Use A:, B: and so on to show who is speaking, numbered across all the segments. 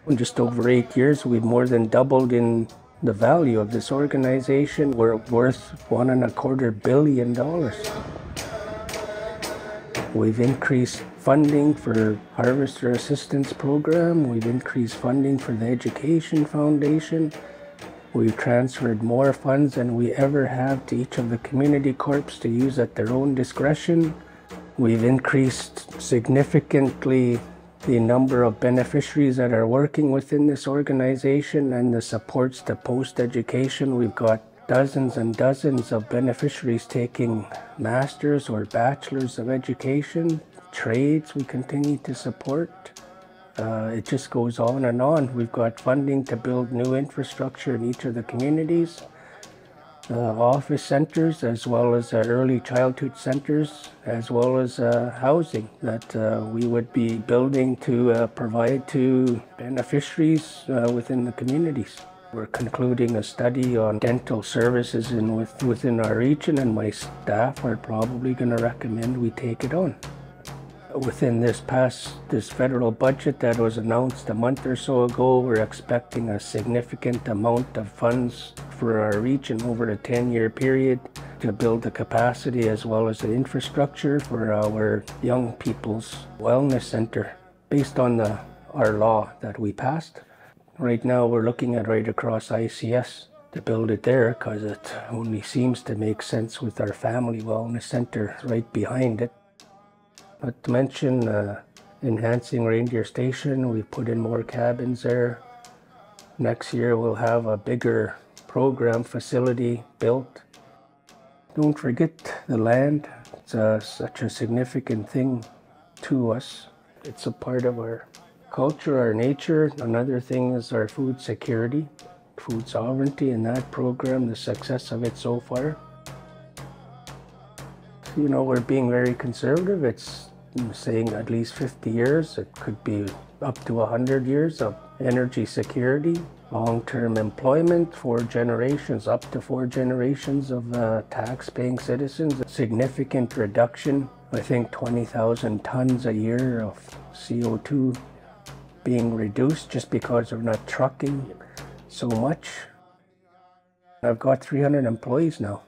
A: In just over 8 years, we've more than doubled in the value of this organization. We're worth $1.25 billion. We've increased funding for Harvester Assistance Program. We've increased funding for the Education Foundation. We've transferred more funds than we ever have to each of the community corps to use at their own discretion. We've increased significantly the number of beneficiaries that are working within this organization and the supports to post-education. We've got dozens and dozens of beneficiaries taking masters or bachelors of education. Trades we continue to support. It just goes on and on. We've got funding to build new infrastructure in each of the communities, office centers, as well as early childhood centers, as well as housing that we would be building to provide to beneficiaries within the communities. We're concluding a study on dental services within our region, and my staff are probably going to recommend we take it on. Within this federal budget that was announced a month or so ago, we're expecting a significant amount of funds for our region over a 10-year period to build the capacity as well as the infrastructure for our young people's wellness center based on our law that we passed. Right now we're looking at right across ICS to build it there because it only seems to make sense with our family wellness center right behind it. Not to mention enhancing Reindeer Station. We've put in more cabins there. Next year we'll have a bigger program facility built. Don't forget the land. It's such a significant thing to us. It's a part of our culture, our nature. Another thing is our food security, food sovereignty, and that program, the success of it so far. You know, we're being very conservative. It's saying at least 50 years. It could be up to 100 years of energy security, long-term employment, 4 generations, up to 4 generations of tax-paying citizens. A significant reduction, I think 20,000 tons a year of CO2 being reduced just because we're not trucking so much. I've got 300 employees now.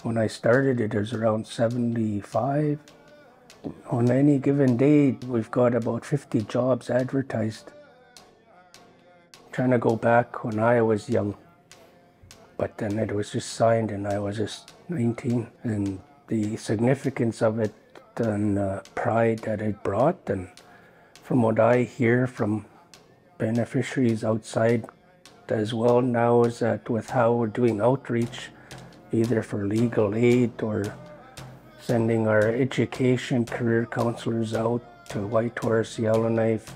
A: When I started, it was around 75. On any given day, we've got about 50 jobs advertised. Trying to go back when I was young, but then it was just signed and I was just 19. And the significance of it and pride that it brought, and from what I hear from beneficiaries outside as well now, is that with how we're doing outreach, either for legal aid or sending our education career counselors out to Whitehorse, Yellowknife,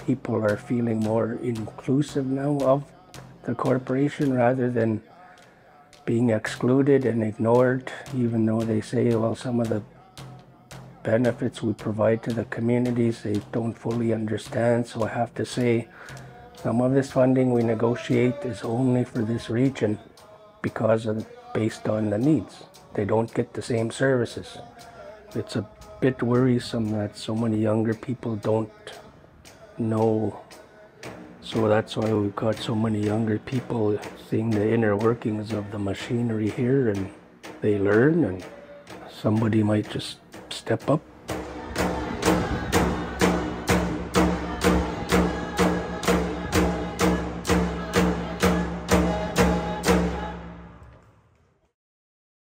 A: people are feeling more inclusive now of the corporation rather than being excluded and ignored, even though they say, well, some of the benefits we provide to the communities they don't fully understand. So I have to say, some of this funding we negotiate is only for this region because of based on the needs. They don't get the same services. It's a bit worrisome that so many younger people don't know. So that's why we've got so many younger people seeing the inner workings of the machinery here, and they learn, and somebody might just step up